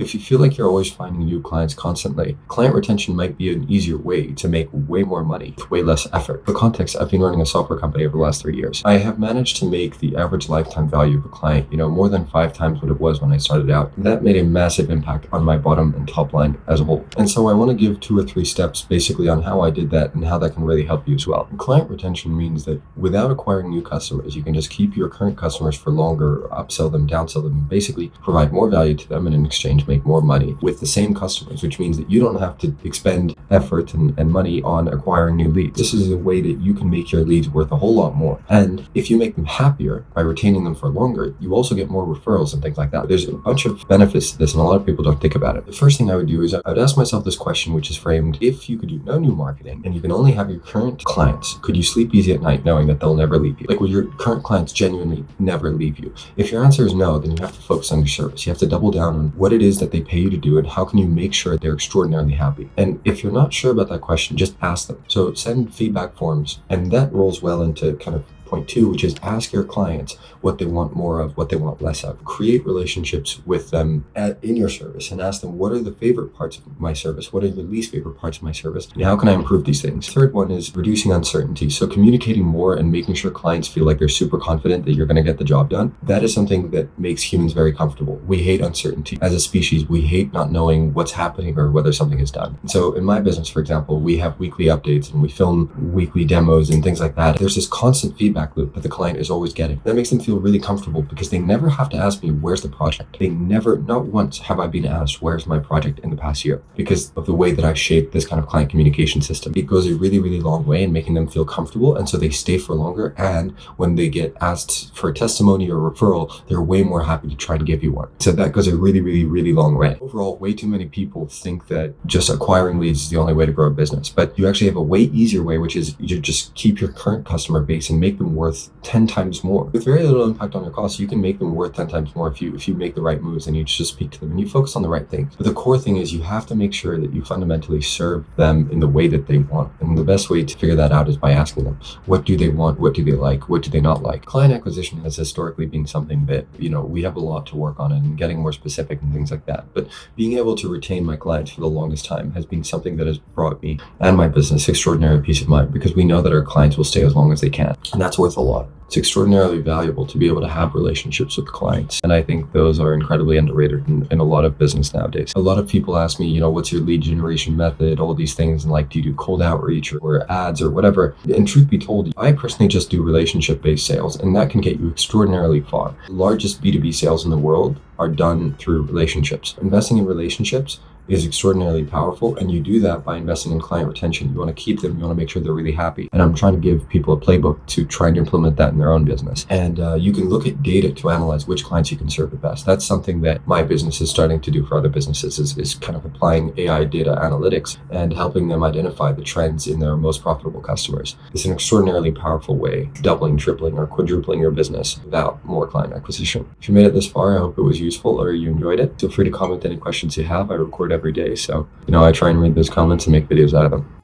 If you feel like you're always finding new clients constantly, client retention might be an easier way to make way more money with way less effort. For context, I've been running a software company over the last 3 years. I have managed to make the average lifetime value of a client, more than 5 times what it was when I started out. That made a massive impact on my bottom and top line as a whole. And so I want to give 2 or 3 steps basically on how I did that and how that can really help you as well. Client retention means that without acquiring new customers, you can just keep your current customers for longer, upsell them, downsell them, and basically provide more value to them and in exchange make more money with the same customers, which means that you don't have to expend effort and money on acquiring new leads. This is a way that you can make your leads worth a whole lot more. And if you make them happier by retaining them for longer, you also get more referrals and things like that. There's a bunch of benefits to this, and a lot of people don't think about it. The first thing I would do is I would ask myself this question, which is framed: if you could do no new marketing and you can only have your current clients, could you sleep easy at night knowing that they'll never leave you? Like, will your current clients genuinely never leave you? If your answer is no, then you have to focus on your service. You have to double down on what it is that they pay you to do and how can you make sure they're extraordinarily happy. And if you're not sure about that question, just ask them. So send feedback forms, and that rolls well into kind of point 2, which is ask your clients what they want more of, what they want less of. Create relationships with them in your service and ask them, what are the favorite parts of my service? What are the least favorite parts of my service? And how can I improve these things? Third one is reducing uncertainty. So communicating more and making sure clients feel like they're super confident that you're going to get the job done. That is something that makes humans very comfortable. We hate uncertainty. As a species, we hate not knowing what's happening or whether something is done. And so in my business, for example, we have weekly updates and we film weekly demos and things like that. There's this constant feedback loop that the client is always getting. That makes them feel really comfortable because they never have to ask me, where's the project? They never, not once have I been asked, where's my project in the past year? Because of the way that I shape this kind of client communication system. It goes a really, really long way in making them feel comfortable. And so they stay for longer. And when they get asked for a testimony or referral, they're way more happy to try and give you one. So that goes a really, really, really long way. Overall, way too many people think that just acquiring leads is the only way to grow a business. But you actually have a way easier way, which is you just keep your current customer base and make them worth 10 times more. With very little impact on your costs, you can make them worth 10 times more if you make the right moves and you just speak to them and you focus on the right things. But the core thing is you have to make sure that you fundamentally serve them in the way that they want. And the best way to figure that out is by asking them, what do they want? What do they like? What do they not like? Client acquisition has historically been something that, we have a lot to work on and getting more specific and things like that. But being able to retain my clients for the longest time has been something that has brought me and my business extraordinary peace of mind because we know that our clients will stay as long as they can. And that's worth a lot. It's extraordinarily valuable to be able to have relationships with clients. And I think those are incredibly underrated in a lot of business nowadays. A lot of people ask me, what's your lead generation method, all these things, and do you do cold outreach or ads or whatever? And truth be told, I personally just do relationship-based sales, and that can get you extraordinarily far. The largest B2B sales in the world are done through relationships. Investing in relationships is extraordinarily powerful, and you do that by investing in client retention. You want to keep them, you want to make sure they're really happy. And I'm trying to give people a playbook to try and implement that in their own business. And you can look at data to analyze which clients you can serve the best. That's something that my business is starting to do for other businesses is kind of applying AI data analytics and helping them identify the trends in their most profitable customers. It's an extraordinarily powerful way, doubling, tripling, or quadrupling your business without more client acquisition. If you made it this far, I hope it was useful or you enjoyed it. Feel free to comment any questions you have. I record every day. So, I try and read those comments and make videos out of them.